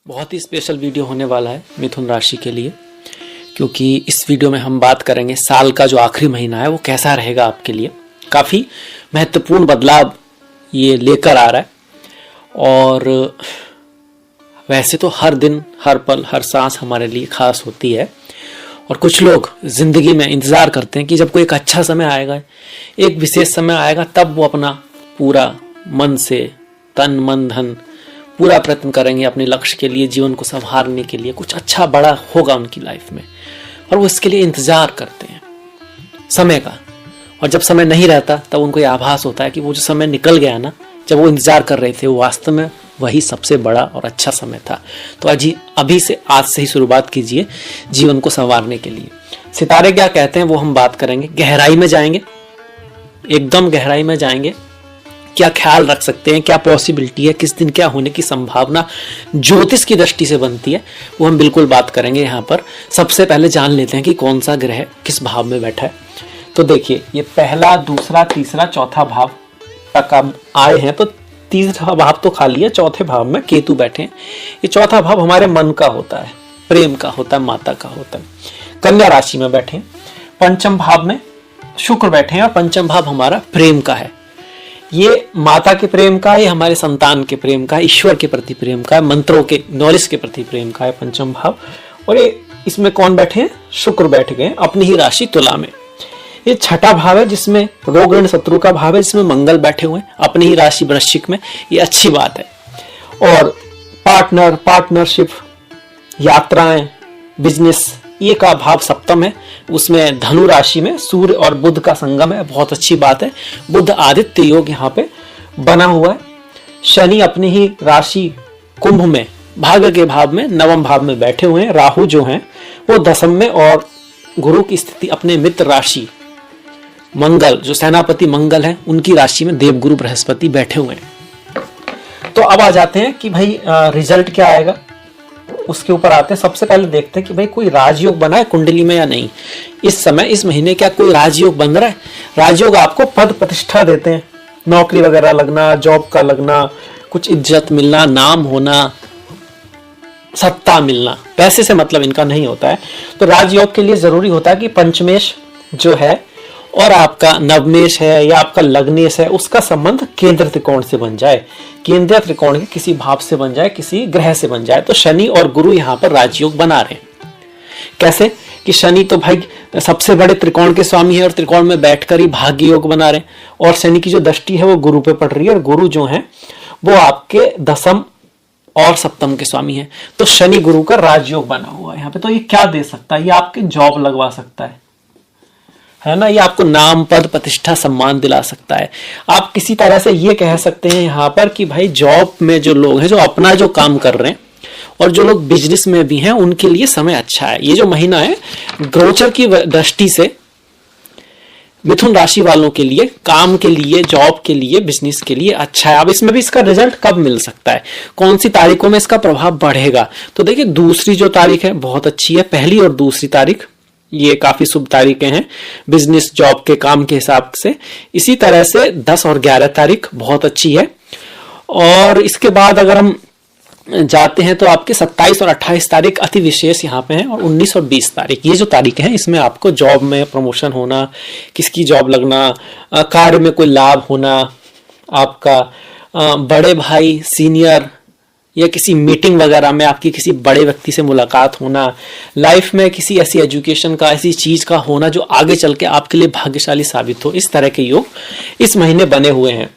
बहुत ही special video होने वाला है मिथुन राशि के लिए, क्योंकि इस वीडियो में हम बात करेंगे साल का जो आखिरी महीना है वो कैसा रहेगा आपके लिए। काफ़ी महत्वपूर्ण बदलाव ये लेकर आ रहा है और वैसे तो हर दिन, हर पल, हर सांस हमारे लिए खास होती है और कुछ लोग जिंदगी में इंतज़ार करते हैं कि जब कोई एक अच्छा समय आएगा, एक विशेष समय आएगा, तब वो अपना पूरा मन से, तन मन धन पूरा प्रयत्न करेंगे अपने लक्ष्य के लिए, जीवन को संवारने के लिए। कुछ अच्छा बड़ा होगा उनकी लाइफ में और वो इसके लिए इंतजार करते हैं समय का। और जब समय नहीं रहता तब उनको ये आभास होता है कि वो जो समय निकल गया ना, जब वो इंतजार कर रहे थे, वो वास्तव में वही सबसे बड़ा और अच्छा समय था। तो अभी से, आज से ही शुरुआत कीजिए जीवन को संवारने के लिए। सितारे क्या कहते हैं वो हम बात करेंगे। गहराई में जाएंगे, एकदम गहराई में जाएंगे। क्या ख्याल रख सकते हैं, क्या पॉसिबिलिटी है, किस दिन क्या होने की संभावना ज्योतिष की दृष्टि से बनती है, वो हम बिल्कुल बात करेंगे यहाँ पर। सबसे पहले जान लेते हैं कि कौन सा ग्रह किस भाव में बैठा है। तो देखिए, ये पहला, दूसरा, तीसरा, चौथा भाव तक अब आए हैं, तो तीसरा भाव तो खाली है, चौथे भाव में केतु बैठे हैं। ये चौथा भाव हमारे मन का होता है, प्रेम का होता है, माता का होता है। कन्या राशि में बैठे हैं। पंचम भाव में शुक्र बैठे हैं और पंचम भाव हमारा प्रेम का है। ये माता के प्रेम का है, ये हमारे संतान के प्रेम का है, ईश्वर के प्रति प्रेम का है, मंत्रों के, नॉलेज के प्रति प्रेम का है पंचम भाव। और ये इसमें कौन बैठे हैं? शुक्र बैठ गए अपनी ही राशि तुला में। ये छठा भाव है जिसमें रोग ऋण शत्रु का भाव है, जिसमें मंगल बैठे हुए हैं अपनी ही राशि वृश्चिक में। ये अच्छी बात है। और पार्टनर, पार्टनरशिप, यात्राएं, बिजनेस, ये का भाव सप्तम है, उसमें धनु राशि में सूर्य और बुध का संगम है, बहुत अच्छी बात है। बुध आदित्य योग यहाँ पे बना हुआ है। शनि अपनी ही राशि कुंभ में, भाग्य के भाव में, नवम भाव में बैठे हुए हैं। राहु जो हैं वो दशम में और गुरु की स्थिति अपने मित्र राशि मंगल, जो सेनापति मंगल है, उनकी राशि में देवगुरु बृहस्पति बैठे हुए हैं। तो अब आ जाते हैं कि भाई रिजल्ट क्या आएगा, उसके ऊपर आते हैं। सबसे पहले देखते हैं कि भाई कोई राजयोग बना है कुंडली में या नहीं। इस समय, इस महीने क्या कोई राजयोग बन रहा है? राजयोग आपको पद प्रतिष्ठा देते हैं, नौकरी वगैरह लगना, जॉब का लगना, कुछ इज्जत मिलना, नाम होना, सत्ता मिलना। पैसे से मतलब इनका नहीं होता है। तो राजयोग के लिए जरूरी होता है कि पंचमेश जो है और आपका नवमेश है या आपका लग्नेश है, उसका संबंध केंद्र त्रिकोण से बन जाए, केंद्रीय त्रिकोण के किसी भाव से बन जाए, किसी ग्रह से बन जाए। तो शनि और गुरु यहाँ पर राजयोग बना रहे हैं। कैसे कि शनि तो भाई सबसे बड़े त्रिकोण के स्वामी है और त्रिकोण में बैठकर ही भाग्य योग बना रहे हैं, और शनि की जो दृष्टि है वो गुरु पे पड़ रही है, और गुरु जो है वो आपके दशम और सप्तम के स्वामी है। तो शनि गुरु का राजयोग बना हुआ है यहाँ पे। तो ये क्या दे सकता है? ये आपके जॉब लगवा सकता है ना, ये आपको नाम, पद, प्रतिष्ठा, सम्मान दिला सकता है। आप किसी तरह से ये कह सकते हैं यहाँ पर कि भाई जॉब में जो लोग हैं, जो अपना जो काम कर रहे हैं, और जो लोग बिजनेस में भी हैं, उनके लिए समय अच्छा है। ये जो महीना है गोचर की दृष्टि से मिथुन राशि वालों के लिए, काम के लिए, जॉब के लिए, बिजनेस के लिए अच्छा है। अब इसमें भी इसका रिजल्ट कब मिल सकता है, कौन सी तारीखों में इसका प्रभाव बढ़ेगा? तो देखिए, दूसरी जो तारीख है बहुत अच्छी है, पहली और दूसरी तारीख ये काफी शुभ तारीखें हैं बिजनेस, जॉब के, काम के हिसाब से। इसी तरह से 10 और 11 तारीख बहुत अच्छी है। और इसके बाद अगर हम जाते हैं तो आपके 27 और 28 तारीख अति विशेष यहाँ पे हैं, और 19 और 20 तारीख, ये जो तारीखें हैं इसमें आपको जॉब में प्रमोशन होना, किसकी जॉब लगना, कार्य में कोई लाभ होना, आपका बड़े भाई, सीनियर या किसी मीटिंग वगैरह में आपकी किसी बड़े व्यक्ति से मुलाकात होना, लाइफ में किसी ऐसी एजुकेशन का, ऐसी चीज का होना जो आगे चल के आपके लिए भाग्यशाली साबित हो। इस तरह के योग इस महीने बने हुए हैं।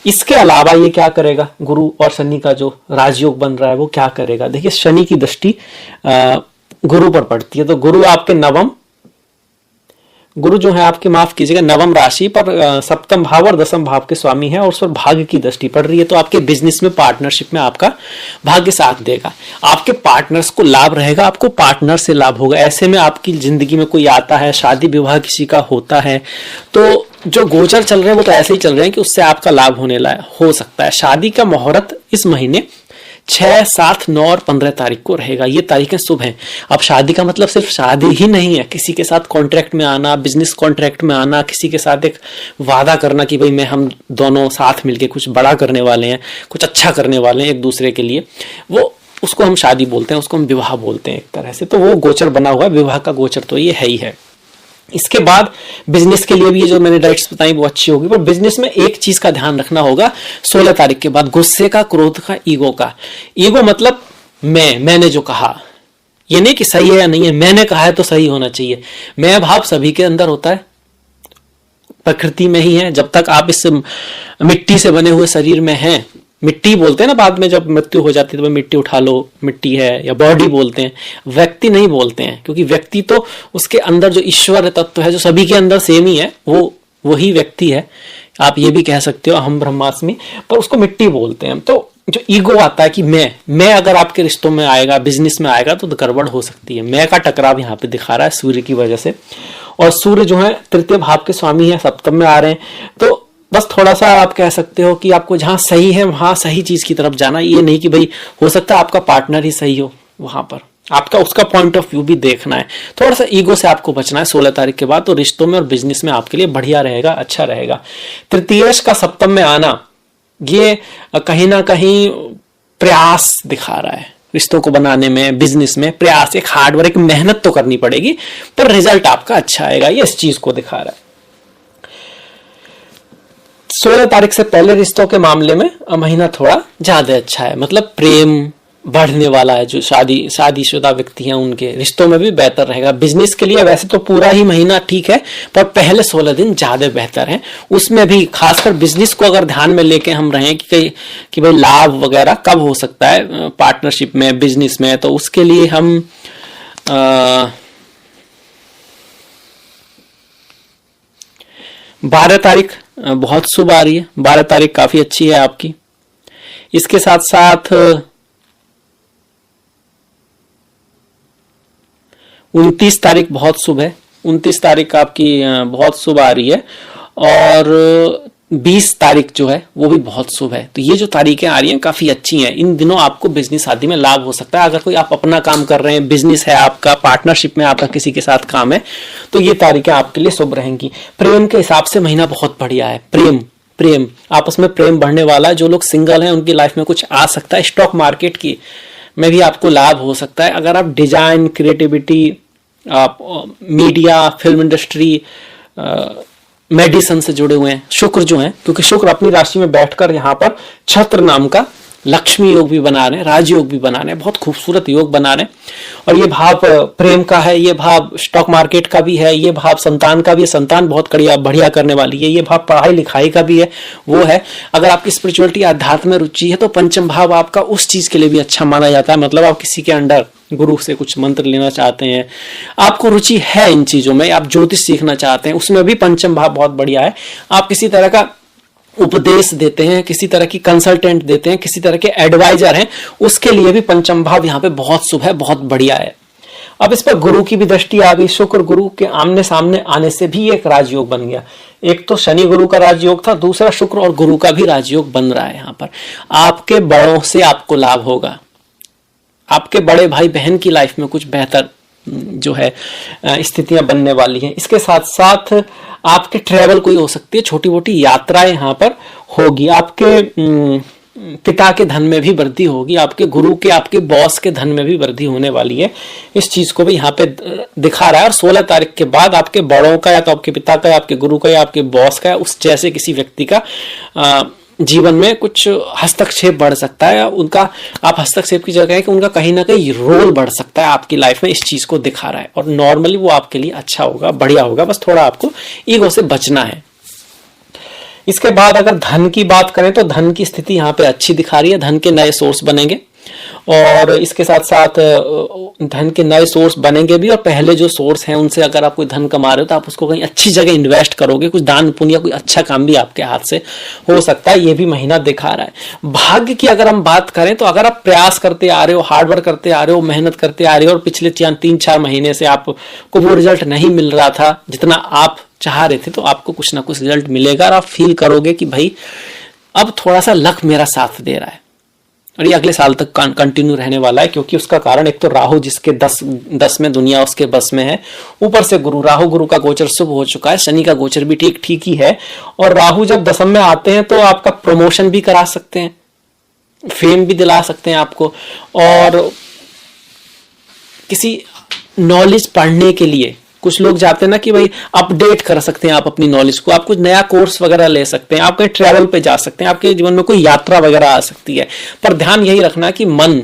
इसके अलावा ये क्या करेगा? गुरु और शनि का जो राजयोग बन रहा है वो क्या करेगा? देखिए, शनि की दृष्टि गुरु पर पड़ती है, तो गुरु आपके नवम, गुरु जो है आपके, माफ कीजिएगा, नवम राशि पर सप्तम भाव और दसम भाव के स्वामी है, और उस पर भाग्य की दृष्टि पड़ रही है। तो आपके बिजनेस में, पार्टनरशिप में आपका भाग्य साथ देगा, आपके पार्टनर्स को लाभ रहेगा, आपको पार्टनर से लाभ होगा। ऐसे में आपकी जिंदगी में कोई आता है, शादी विवाह किसी का होता है, तो जो गोचर चल रहे हैं वो तो ऐसे ही चल रहे हैं कि उससे आपका लाभ होने हो सकता है। शादी का मुहूर्त इस महीने 6, 7, 9 और 15 तारीख को रहेगा। ये तारीखें शुभ हैं। अब शादी का मतलब सिर्फ शादी ही नहीं है, किसी के साथ कॉन्ट्रैक्ट में आना, बिजनेस कॉन्ट्रैक्ट में आना, किसी के साथ एक वादा करना कि भाई हम दोनों साथ मिलके कुछ बड़ा करने वाले हैं, कुछ अच्छा करने वाले हैं एक दूसरे के लिए, वो उसको हम शादी बोलते हैं, उसको हम विवाह बोलते हैं एक तरह से। तो वो गोचर बना हुआ है, विवाह का गोचर तो ये है ही है। इसके बाद बिजनेस के लिए भी ये जो मैंने डाइट्स बताई वो अच्छी होगी, पर बिजनेस में एक चीज का ध्यान रखना होगा 16 तारीख के बाद, गुस्से का, क्रोध का, ईगो का। ईगो मतलब मैंने जो कहा, ये नहीं कि सही है या नहीं है, मैंने कहा है तो सही होना चाहिए। मैं भाव सभी के अंदर होता है, प्रकृति में ही है। जब तक आप इस मिट्टी से बने हुए शरीर में हैं, मिट्टी बोलते हैं ना बाद में जब मृत्यु हो जाती है तो मिट्टी उठा लो, मिट्टी है, या बॉडी बोलते हैं, व्यक्ति नहीं बोलते हैं, क्योंकि व्यक्ति तो उसके अंदर जो ईश्वर तत्व है जो सभी के अंदर सेम ही है, वो वही व्यक्ति है। आप ये भी कह सकते हो हम ब्रह्मास्मि, पर उसको मिट्टी बोलते हैं। तो जो ईगो आता है कि मैं अगर आपके रिश्तों में आएगा, बिजनेस में आएगा तो गड़बड़ हो सकती है। मैं का टकराव यहाँ पे दिखा रहा है सूर्य की वजह से, और सूर्य जो है तृतीय भाव के स्वामी है, सप्तम में आ रहे हैं। तो बस थोड़ा सा आप कह सकते हो कि आपको जहां सही है वहां सही चीज की तरफ जाना, ये नहीं कि भाई हो सकता है आपका पार्टनर ही सही हो, वहां पर आपका उसका पॉइंट ऑफ व्यू भी देखना है। थोड़ा सा ईगो से आपको बचना है 16 तारीख के बाद, तो रिश्तों में और बिजनेस में आपके लिए बढ़िया रहेगा, अच्छा रहेगा। तृतीयश का सप्तम में आना ये कहीं ना कहीं प्रयास दिखा रहा है, रिश्तों को बनाने में, बिजनेस में प्रयास, एक हार्डवर्क, एक मेहनत तो करनी पड़ेगी, पर रिजल्ट आपका अच्छा आएगा, ये इस चीज को दिखा रहा है। 16 तारीख से पहले रिश्तों के मामले में महीना थोड़ा ज्यादा अच्छा है, मतलब प्रेम बढ़ने वाला है। जो शादीशुदा व्यक्ति हैं उनके रिश्तों में भी बेहतर रहेगा। बिजनेस के लिए वैसे तो पूरा ही महीना ठीक है, पर पहले 16 दिन ज्यादा बेहतर है। उसमें भी खासकर बिजनेस को अगर ध्यान में लेके हम रहें कि भाई लाभ वगैरह कब हो सकता है पार्टनरशिप में, बिजनेस में, तो उसके लिए हम 12 तारीख बहुत शुभ आ रही है, 12 तारीख काफी अच्छी है आपकी। इसके साथ साथ 29 तारीख बहुत शुभ है, 29 तारीख आपकी बहुत शुभ आ रही है, और 20 तारीख जो है वो भी बहुत शुभ है। तो ये जो तारीखें आ रही हैं काफी अच्छी हैं। इन दिनों आपको बिजनेस आदि में लाभ हो सकता है। अगर कोई आप अपना काम कर रहे हैं, बिजनेस है आपका, पार्टनरशिप में आपका किसी के साथ काम है, तो ये तारीखें आपके लिए शुभ रहेंगी। प्रेम के हिसाब से महीना बहुत बढ़िया है। प्रेम आपस में प्रेम बढ़ने वाला है। जो लोग सिंगल हैं उनकी लाइफ में कुछ आ सकता है। स्टॉक मार्केट की में भी आपको लाभ हो सकता है। अगर आप डिजाइन, क्रिएटिविटी, आप मीडिया, फिल्म इंडस्ट्री, मेडिसिन से जुड़े हुए हैं, शुक्र जो है, क्योंकि शुक्र अपनी राशि में बैठकर यहाँ पर छत्र नाम का लक्ष्मी योग भी बना रहे हैं, राजयोग भी बना रहे हैं, बहुत खूबसूरत योग बना रहे हैं। और ये भाव प्रेम का है, ये भाव स्टॉक मार्केट का भी है, ये भाव संतान का भी है, संतान बहुत बढ़िया करने वाली है, ये भाव पढ़ाई लिखाई का भी है, वो है। अगर आपकी स्पिरिचुअलिटी, अध्यात्म में रुचि है तो पंचम भाव आपका उस चीज के लिए भी अच्छा माना जाता है। मतलब आप किसी के अंडर गुरु से कुछ मंत्र लेना चाहते हैं, आपको रुचि है इन चीजों में, आप ज्योतिष सीखना चाहते हैं, उसमें भी पंचम भाव बहुत बढ़िया है। आप किसी तरह का उपदेश देते हैं, किसी तरह की कंसल्टेंट देते हैं, किसी तरह के एडवाइजर हैं, उसके लिए भी पंचम भाव यहाँ पे बहुत शुभ है, बहुत बढ़िया है। अब इस पर गुरु की भी दृष्टि आ गई। शुक्र गुरु के आमने सामने आने से भी एक राजयोग बन गया। एक तो शनि गुरु का राजयोग था, दूसरा शुक्र और गुरु का भी राजयोग बन रहा है। यहाँ पर आपके बड़ों से आपको लाभ होगा, आपके बड़े भाई बहन की लाइफ में कुछ बेहतर जो है स्थितियां बनने वाली हैं। इसके साथ साथ आपके ट्रेवल कोई हो सकती है, छोटी मोटी यात्राएं यहाँ पर होगी। आपके पिता के धन में भी वृद्धि होगी, आपके गुरु के, आपके बॉस के धन में भी वृद्धि होने वाली है। इस चीज को भी यहाँ पे दिखा रहा है। और 16 तारीख के बाद आपके बड़ों का, या तो आपके पिता का, या आपके गुरु का, या आपके बॉस का, उस जैसे किसी व्यक्ति का जीवन में कुछ हस्तक्षेप बढ़ सकता है। उनका, आप हस्तक्षेप की जगह है कि उनका कहीं ना कहीं रोल बढ़ सकता है आपकी लाइफ में, इस चीज को दिखा रहा है। और नॉर्मली वो आपके लिए अच्छा होगा, बढ़िया होगा, बस थोड़ा आपको ईगो से बचना है। इसके बाद अगर धन की बात करें तो धन की स्थिति यहाँ पे अच्छी दिखा रही है, धन के नए सोर्स बनेंगे। और इसके साथ साथ धन के नए सोर्स बनेंगे भी, और पहले जो सोर्स हैं उनसे अगर आप कोई धन कमा रहे हो तो आप उसको कहीं अच्छी जगह इन्वेस्ट करोगे, कुछ दान पुण्य या कोई अच्छा काम भी आपके हाथ से हो सकता है, ये भी महीना दिखा रहा है। भाग्य की अगर हम बात करें तो अगर आप प्रयास करते आ रहे हो, हार्डवर्क करते आ रहे हो, मेहनत करते आ रहे हो, और पिछले 3-4 महीने से आपको वो रिजल्ट नहीं मिल रहा था जितना आप चाह रहे थे, तो आपको कुछ ना कुछ रिजल्ट मिलेगा। और आप फील करोगे कि भाई अब थोड़ा सा लक मेरा साथ दे रहा है, और ये अगले साल तक कंटिन्यू रहने वाला है। क्योंकि उसका कारण एक तो राहु, जिसके 10 में दुनिया उसके बस में है, ऊपर से गुरु, राहु गुरु का गोचर शुभ हो चुका है, शनि का गोचर भी ठीक ही है। और राहु जब 10 में आते हैं तो आपका प्रमोशन भी करा सकते हैं, फेम भी दिला सकते हैं आपको, और किसी नॉलेज पढ़ने के लिए कुछ लोग जाते हैं ना कि भाई अपडेट कर सकते हैं आप अपनी नॉलेज को, आप कुछ नया कोर्स वगैरह ले सकते हैं, आप कहीं ट्रैवल पे जा सकते हैं, आपके जीवन में कोई यात्रा वगैरह आ सकती है। पर ध्यान यही रखना कि मन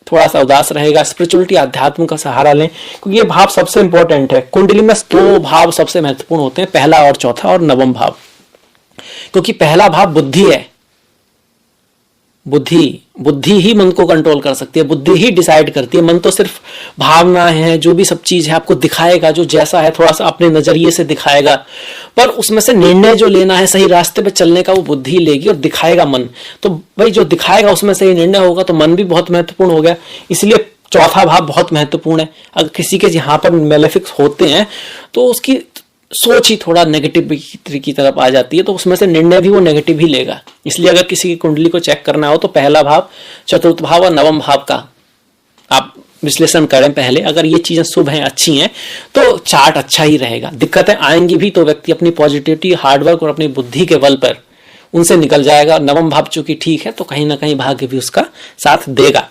थोड़ा सा उदास रहेगा। स्पिरिचुअलिटी, अध्यात्म का सहारा लें, क्योंकि ये भाव सबसे इंपॉर्टेंट है। कुंडली में 2 भाव सबसे महत्वपूर्ण होते हैं, पहला और चौथा, और नवम भाव। क्योंकि पहला भाव बुद्धि है, बुद्धि ही मन को कंट्रोल कर सकती है, बुद्धि ही डिसाइड करती है। मन तो सिर्फ भावना है, जो भी सब चीज है आपको दिखाएगा, जो जैसा है थोड़ा सा अपने नजरिए से दिखाएगा, पर उसमें से निर्णय जो लेना है सही रास्ते पे चलने का, वो बुद्धि लेगी और दिखाएगा मन। तो भाई जो दिखाएगा उसमें सही निर्णय होगा, तो मन भी बहुत महत्वपूर्ण हो गया। इसलिए चौथा भाव बहुत महत्वपूर्ण है। अगर किसी के यहाँ पर मेलेफिक्स होते हैं तो उसकी सोच ही थोड़ा नेगेटिव की तरफ आ जाती है, तो उसमें से निर्णय भी वो नेगेटिव ही लेगा। इसलिए अगर किसी की कुंडली को चेक करना हो तो पहला भाव, चतुर्थ भाव और नवम भाव का आप विश्लेषण करें पहले। अगर ये चीजें शुभ हैं, अच्छी हैं, तो चार्ट अच्छा ही रहेगा। दिक्कतें आएंगी भी तो व्यक्ति अपनी पॉजिटिविटी, हार्डवर्क और अपनी बुद्धि के बल पर उनसे निकल जाएगा। नवम भाव चूंकि ठीक है तो कहीं ना कहीं भाग्य भी उसका साथ देगा।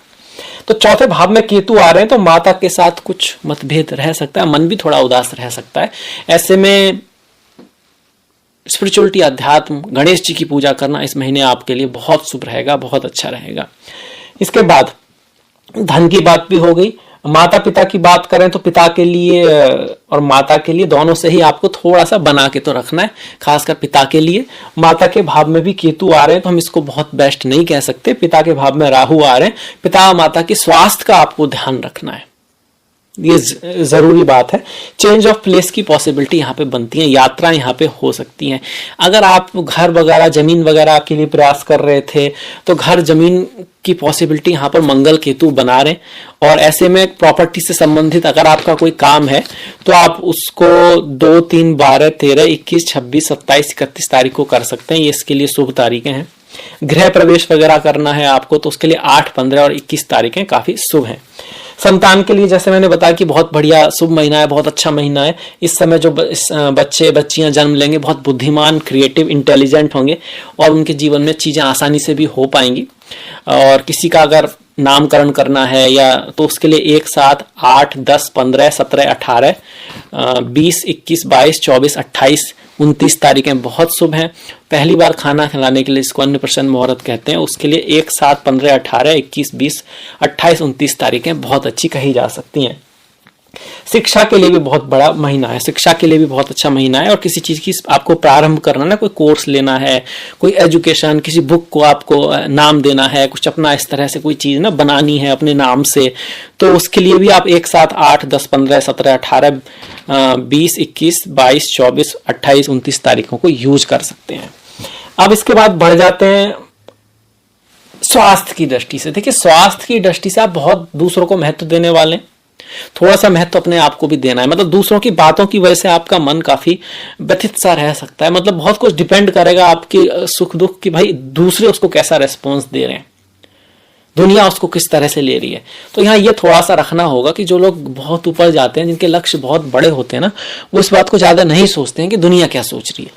तो चौथे भाव में केतु आ रहे हैं तो माता के साथ कुछ मतभेद रह सकता है, मन भी थोड़ा उदास रह सकता है। ऐसे में स्पिरिचुअलिटी, अध्यात्म, गणेश जी की पूजा करना इस महीने आपके लिए बहुत शुभ रहेगा, बहुत अच्छा रहेगा। इसके बाद धन की बात भी हो गई। माता पिता की बात करें तो पिता के लिए और माता के लिए दोनों से ही आपको थोड़ा सा बना के तो रखना है, खासकर पिता के लिए। माता के भाव में भी केतु आ रहे हैं तो हम इसको बहुत बेस्ट नहीं कह सकते। पिता के भाव में राहु आ रहे हैं, पिता और माता के स्वास्थ्य का आपको ध्यान रखना है, ये जरूरी बात है। चेंज ऑफ प्लेस की पॉसिबिलिटी यहाँ पे बनती है, यात्रा यहाँ पे हो सकती है। अगर आप घर वगैरह, जमीन वगैरह के लिए प्रयास कर रहे थे तो घर जमीन की पॉसिबिलिटी यहाँ पर मंगल केतु बना रहे, और ऐसे में प्रॉपर्टी से संबंधित अगर आपका कोई काम है तो आप उसको 2, 3, 12, 13, 21, 26, 27, 31 तारीख को कर सकते हैं। ये इसके लिए शुभ तारीखें हैं। गृह प्रवेश वगैरह करना है आपको तो उसके लिए 8, 15 और 21 तारीखें काफी शुभ हैं। संतान के लिए जैसे मैंने बताया कि बहुत बढ़िया शुभ महीना है, बहुत अच्छा महीना है। इस समय जो बच्चे बच्चियां जन्म लेंगे बहुत बुद्धिमान, क्रिएटिव, इंटेलिजेंट होंगे और उनके जीवन में चीजें आसानी से भी हो पाएंगी। और किसी का अगर नामकरण करना है या तो उसके लिए 1, 7, 8, 10, 15, 17, 18, 20, 21, 22, 24, 28, 29 तारीखें बहुत शुभ हैं। पहली बार खाना खिलाने के लिए इसको अन्नप्राशन मुहूर्त कहते हैं, उसके लिए 1, 7, 15, 18, 21, 20, 28, 29 तारीखें बहुत अच्छी कही जा सकती हैं। शिक्षा के लिए भी बहुत बड़ा महीना है, शिक्षा के लिए भी बहुत अच्छा महीना है। और किसी चीज की आपको प्रारंभ करना ना, कोई कोर्स लेना है, कोई एजुकेशन, किसी बुक को आपको नाम देना है, कुछ अपना इस तरह से कोई चीज ना बनानी है अपने नाम से, तो उसके लिए भी आप 1, 7, 8, 10, 15, 17, 18, 20, 21, 22, 24, 28, 29 तारीखों को यूज कर सकते हैं। अब इसके बाद बढ़ जाते हैं स्वास्थ्य की दृष्टि से। देखिए, स्वास्थ्य की दृष्टि से आप बहुत दूसरों को महत्व देने वाले हैं, थोड़ा सा महत्व अपने आप को भी देना है। मतलब दूसरों की बातों की वजह से आपका मन काफी व्यथित सा रह सकता है। मतलब बहुत कुछ डिपेंड करेगा आपके सुख दुख की, भाई दूसरे उसको कैसा रेस्पॉन्स दे रहे हैं, दुनिया उसको किस तरह से ले रही है। तो यहाँ ये थोड़ा सा रखना होगा कि जो लोग बहुत ऊपर जाते हैं, जिनके लक्ष्य बहुत बड़े होते हैं ना, वो इस बात को ज्यादा नहीं सोचते हैं कि दुनिया क्या सोच रही है,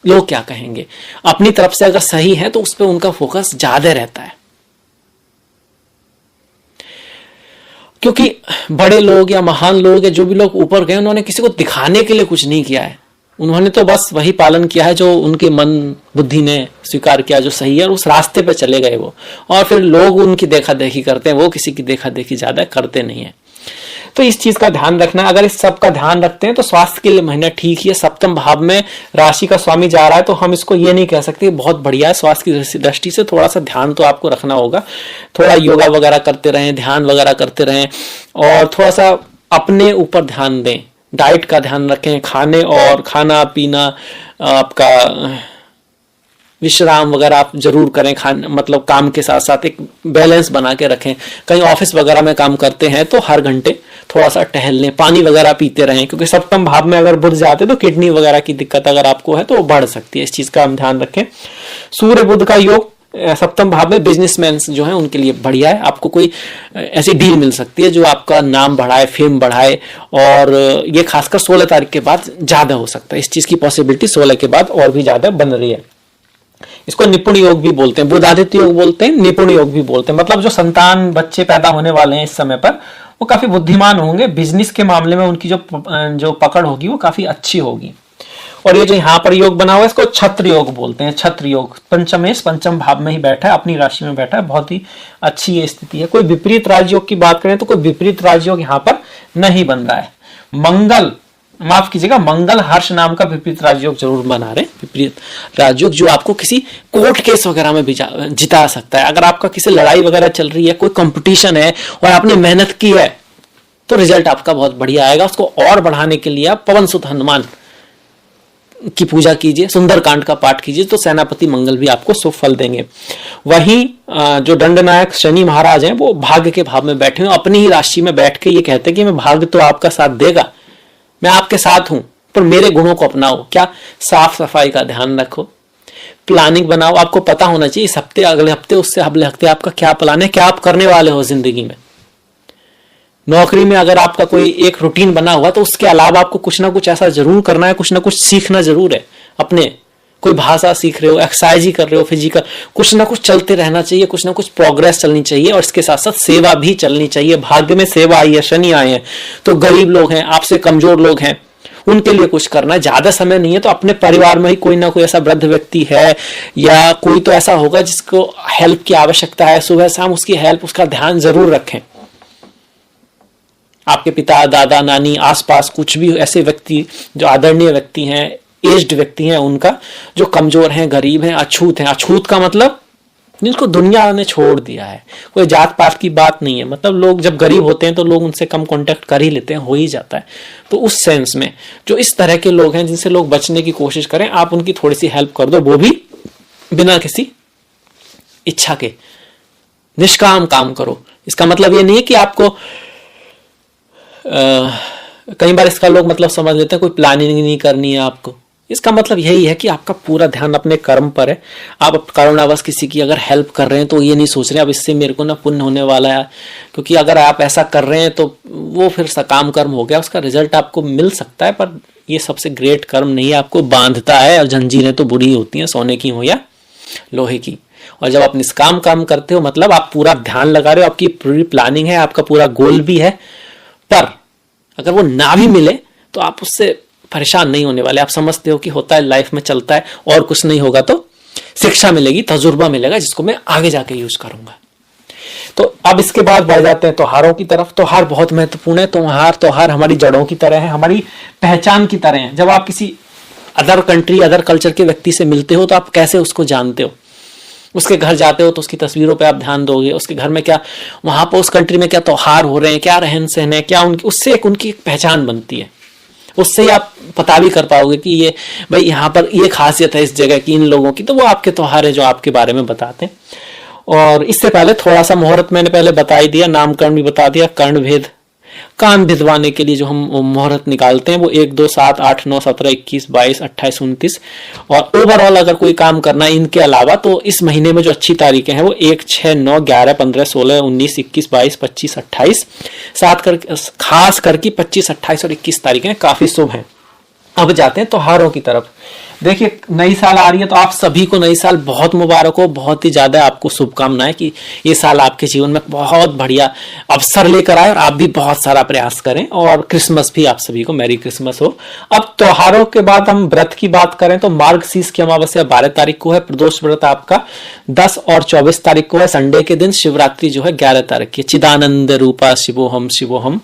लोग क्या कहेंगे। अपनी तरफ से अगर सही है तो उस पर उनका फोकस ज्यादा रहता है। क्योंकि बड़े लोग या महान लोग या जो भी लोग ऊपर गए, उन्होंने किसी को दिखाने के लिए कुछ नहीं किया है, उन्होंने तो बस वही पालन किया है जो उनके मन बुद्धि ने स्वीकार किया जो सही है, और उस रास्ते पे चले गए वो। और फिर लोग उनकी देखा देखी करते हैं, वो किसी की देखा देखी ज्यादा करते नहीं है। तो इस चीज का ध्यान रखना। अगर इस सब का ध्यान रखते हैं तो स्वास्थ्य के लिए महीना ठीक ही है। सप्तम भाव में राशि का स्वामी जा रहा है तो हम इसको ये नहीं कह सकते बहुत बढ़िया है। स्वास्थ्य की दृष्टि से थोड़ा सा ध्यान तो आपको रखना होगा, थोड़ा योगा वगैरह करते रहें, ध्यान वगैरह करते रहें, और थोड़ा सा अपने ऊपर ध्यान दें, डाइट का ध्यान रखें, खाने और खाना पीना, आपका विश्राम वगैरह आप जरूर करें। मतलब काम के साथ साथ एक बैलेंस बना के रखें। कहीं ऑफिस वगैरह में काम करते हैं तो हर घंटे थोड़ा सा टहल लें, पानी वगैरह पीते रहें, क्योंकि सप्तम भाव में अगर बुध जाते तो किडनी वगैरह की दिक्कत अगर आपको है तो वो बढ़ सकती है। इस चीज का हम ध्यान रखें। सूर्य बुध का योग सप्तम भाव में बिजनेसमैन जो है उनके लिए बढ़िया है। आपको कोई ऐसी डील मिल सकती है जो आपका नाम बढ़ाए, फेम बढ़ाए, और ये खासकर 16 तारीख के बाद ज्यादा हो सकता है। इस चीज की पॉसिबिलिटी 16 के बाद और भी ज्यादा बन रही है। इसको निपुण योग भी बोलते हैं, बुधादित्य योग बोलते हैं, निपुण योग भी बोलते हैं। मतलब जो संतान बच्चे पैदा होने वाले हैं इस समय पर वो काफी बुद्धिमान होंगे, बिजनेस के मामले में उनकी जो पकड़ होगी वो काफी अच्छी होगी। और ये जो यहाँ पर योग बना हुआ है इसको छत्र योग बोलते हैं। छत्र योग पंचमेश, पंचम भाव में ही बैठा है, अपनी राशि में बैठा है, बहुत ही अच्छी ये स्थिति है। कोई विपरीत राजयोग की बात करें तो कोई विपरीत राजयोग यहाँ पर नहीं बन रहा है। मंगल, माफ कीजिएगा, मंगल हर्ष नाम का विपरीत राजयोग जरूर बना रहे, विपरीत राजयोग जो आपको किसी कोर्ट केस वगैरह में भी जिता सकता है। अगर आपका किसी लड़ाई वगैरह चल रही है, कोई कंपटीशन है और आपने मेहनत की है तो रिजल्ट आपका बहुत बढ़िया आएगा। उसको और बढ़ाने के लिए आप पवन सुत हनुमान की पूजा कीजिए, सुंदरकांड का पाठ कीजिए, तो सेनापति मंगल भी आपको शुभ फल देंगे। वहीं जो दंडनायक शनि महाराज हैं वो भाग्य के भाव में बैठे हुए, अपनी ही राशि में बैठ के ये कहते हैं कि मैं भाग्य तो आपका साथ देगा, मैं आपके साथ हूं, पर मेरे गुणों को अपनाओ। क्या? साफ सफाई का ध्यान रखो, प्लानिंग बनाओ। आपको पता होना चाहिए इस हफ्ते, अगले हफ्ते, उससे अगले हफ्ते आपका क्या प्लान है, क्या आप करने वाले हो जिंदगी में। नौकरी में अगर आपका कोई एक रूटीन बना हुआ तो उसके अलावा आपको कुछ ना कुछ ऐसा जरूर करना है, कुछ ना कुछ सीखना जरूर है। अपने कोई भाषा सीख रहे हो, एक्सरसाइज ही कर रहे हो, फिजिकल, कुछ ना कुछ चलते रहना चाहिए, कुछ ना कुछ प्रोग्रेस चलनी चाहिए। और इसके साथ साथ सेवा भी चलनी चाहिए। भाग्य में सेवा आई है, शनि आए हैं, तो गरीब लोग हैं, आपसे कमजोर लोग हैं, उनके लिए कुछ करना है। ज्यादा समय नहीं है तो अपने परिवार में ही कोई ना कोई ऐसा वृद्ध व्यक्ति है या कोई तो ऐसा होगा जिसको हेल्प की आवश्यकता है, सुबह शाम उसकी हेल्प, उसका ध्यान जरूर रखें। आपके पिता, दादा, नानी, आसपास कुछ भी ऐसे व्यक्ति जो आदरणीय व्यक्ति हैं, एज्ड व्यक्ति हैं, उनका जो कमजोर हैं, गरीब हैं, अछूत हैं। अछूत का मतलब जिनको दुनिया ने छोड़ दिया है, कोई जात पात की बात नहीं है। मतलब लोग जब गरीब होते हैं तो लोग उनसे कम कांटेक्ट कर ही लेते हैं, हो ही जाता है। तो उस सेंस में जो इस तरह के लोग हैं जिनसे लोग बचने की कोशिश करें, आप उनकी थोड़ी सी हेल्प कर दो, वो भी बिना किसी इच्छा के, निष्काम काम करो। इसका मतलब ये नहीं है कि आपको कई बार इसका लोग मतलब समझ लेते हैं कोई प्लानिंग नहीं करनी है आपको। इसका मतलब यही है कि आपका पूरा ध्यान अपने कर्म पर है। आप कारुणावश किसी की अगर हेल्प कर रहे हैं तो ये नहीं सोच रहे अब इससे मेरे को ना पुण्य होने वाला है, क्योंकि अगर आप ऐसा कर रहे हैं तो वो फिर सकाम कर्म हो गया, उसका रिजल्ट आपको मिल सकता है, पर ये सबसे ग्रेट कर्म नहीं है, आपको बांधता है। और जंजीरें तो बुरी होती हैं, सोने की हो या लोहे की। और जब आप निष्काम काम करते हो मतलब आप पूरा ध्यान लगा रहे हो, आपकी पूरी प्लानिंग है, आपका पूरा गोल भी है, पर अगर वो ना भी मिले तो आप उससे परेशान नहीं होने वाले। आप समझते हो कि होता है, लाइफ में चलता है, और कुछ नहीं होगा तो शिक्षा मिलेगी, तजुर्बा मिलेगा, जिसको मैं आगे जाके यूज करूंगा। तो अब इसके बाद बढ़ जाते हैं त्योहारों की तरफ। त्योहार बहुत महत्वपूर्ण है। त्योहार हमारी जड़ों की तरह है, हमारी पहचान की तरह है। जब आप किसी अदर कंट्री, अदर कल्चर के व्यक्ति से मिलते हो तो आप कैसे उसको जानते हो, उसके घर जाते हो तो उसकी तस्वीरों पे आप ध्यान दोगे, उसके घर में क्या, वहां पर उस कंट्री में क्या त्योहार हो रहे हैं, क्या रहन सहन है, क्या उनकी, उससे उनकी एक पहचान बनती है। उससे ही आप पता भी कर पाओगे कि ये भाई यहाँ पर ये खासियत है इस जगह की, इन लोगों की, तो वो आपके त्योहार है जो आपके बारे में बताते हैं। और इससे पहले थोड़ा सा मुहूर्त मैंने पहले बता ही दिया, नामकरण भी बता दिया। कर्ण भेद, कान भिदवाने के लिए जो हम मुहूर्त निकालते हैं वो 1, 2, 7, 8, 9, 17, 21, 22, 28, 29। और ओवरऑल अगर कोई काम करना है इनके अलावा तो इस महीने में जो अच्छी तारीखें हैं वो 1, 6, 9, 11, 15, 16, 19, 21, 22, 25, 28, खास करके 25, 28 और 21 तारीखें काफी शुभ हैं। अब जाते हैं त्योहारों की तरफ। देखिए, नई साल आ रही है तो आप सभी को नई साल बहुत मुबारक हो, बहुत ही ज्यादा आपको शुभकामनाएं कि ये साल आपके जीवन में बहुत बढ़िया अवसर लेकर आए और आप भी बहुत सारा प्रयास करें। और क्रिसमस भी आप सभी को मैरी क्रिसमस हो। अब त्योहारों के बाद हम व्रत की बात करें तो मार्गशीर्ष की अमावस्या 12 तारीख को है, प्रदोष व्रत आपका 10 और 24 तारीख को है, संडे के दिन। शिवरात्रि जो है 11 तारीख की। चिदानंद रूपा शिवोहम शिवोहम।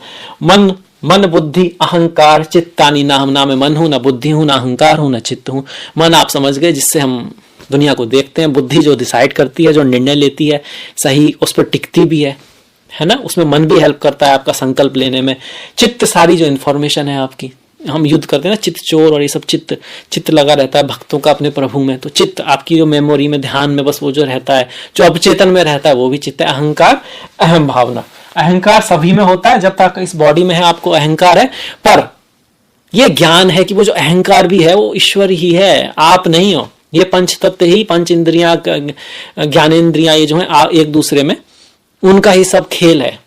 मन बुद्धि अहंकार चित्तानी, ना हम, ना मैं मन हूं, ना बुद्धि हूं, ना अहंकार हूं, ना चित्त हूं। मन आप समझ गए, जिससे हम दुनिया को देखते हैं। बुद्धि जो डिसाइड करती है, जो निर्णय लेती है, सही उस पर टिकती भी है ना, उसमें मन भी हेल्प करता है आपका संकल्प लेने में। चित्त सारी जो इंफॉर्मेशन है आपकी, हम युद्ध करते हैं ना, चित्त चोर और ये सब, चित्त लगा रहता है भक्तों का अपने प्रभु में। तो चित्त आपकी जो मेमोरी में, ध्यान में, बस वो जो रहता है, जो अवचेतन में रहता है, वो भी चित्त है। अहंकार, अहम भावना। अहंकार सभी में होता है, जब तक इस बॉडी में है आपको अहंकार है, पर यह ज्ञान है कि वो जो अहंकार भी है वो ईश्वर ही है, आप नहीं हो। ये पंच तत्व ही, पंच इंद्रियां, ज्ञानेन्द्रियां, ये जो है एक दूसरे में, उनका ही सब खेल है।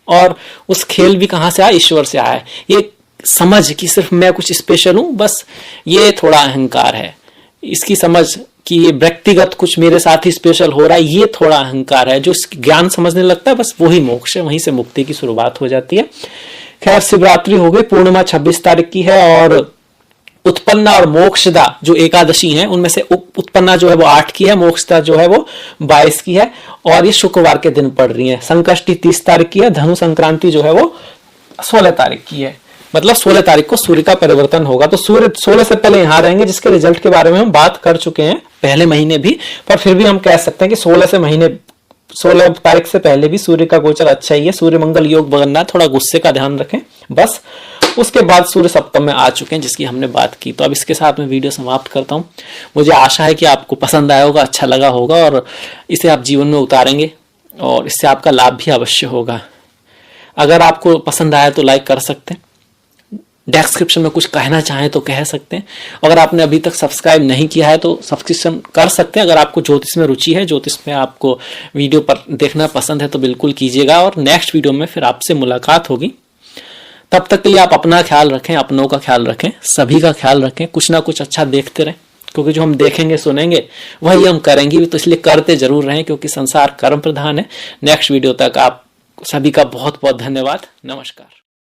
और उस खेल भी कहां से आया? ईश्वर से आया है। ये समझ कि सिर्फ मैं कुछ स्पेशल हूं, बस ये थोड़ा अहंकार है। इसकी समझ कि ये व्यक्तिगत कुछ मेरे साथ ही स्पेशल हो रहा है, ये थोड़ा अहंकार है। जो ज्ञान समझने लगता है बस वही मोक्ष है, वहीं से मुक्ति की शुरुआत हो जाती है। खैर, शिवरात्रि हो गई, पूर्णिमा 26 तारीख की है और उत्पन्ना और मोक्षदा जो एकादशी है उनमें से उत्पन्ना जो है वो 8 की है, मोक्षदा जो है वो 22 की है और ये शुक्रवार के दिन पड़ रही है। संकष्टी 30 तारीख की है, धनु संक्रांति जो है वो 16 तारीख की है। मतलब 16 तारीख को सूर्य का परिवर्तन होगा। तो सूर्य 16 से पहले यहां रहेंगे, जिसके रिजल्ट के बारे में हम बात कर चुके हैं पहले महीने भी, पर फिर भी हम कह सकते हैं कि 16 तारीख से पहले भी सूर्य का गोचर अच्छा ही है। सूर्य मंगल योग बनना, थोड़ा गुस्से का ध्यान रखें बस। उसके बाद सूर्य सप्तम में आ चुके हैं जिसकी हमने बात की। तो अब इसके साथ मैं वीडियो समाप्त करता हूं। मुझे आशा है कि आपको पसंद आया होगा, अच्छा लगा होगा और इसे आप जीवन में उतारेंगे और इससे आपका लाभ भी अवश्य होगा। अगर आपको पसंद आया तो लाइक कर सकते हैं, डिस्क्रिप्शन में कुछ कहना चाहें तो कह सकते हैं। अगर आपने अभी तक सब्सक्राइब नहीं किया है तो सब्सक्रिप्शन कर सकते हैं। अगर आपको ज्योतिष में रुचि है, ज्योतिष में आपको वीडियो पर देखना पसंद है तो बिल्कुल कीजिएगा और नेक्स्ट वीडियो में फिर आपसे मुलाकात होगी। तब तक के लिए आप अपना ख्याल रखें, अपनों का ख्याल रखें, सभी का ख्याल रखें, कुछ ना कुछ अच्छा देखते रहें, क्योंकि जो हम देखेंगे सुनेंगे वही हम करेंगे भी, तो इसलिए करते जरूर रहें क्योंकि संसार कर्म प्रधान है। नेक्स्ट वीडियो तक आप सभी का बहुत बहुत धन्यवाद। नमस्कार।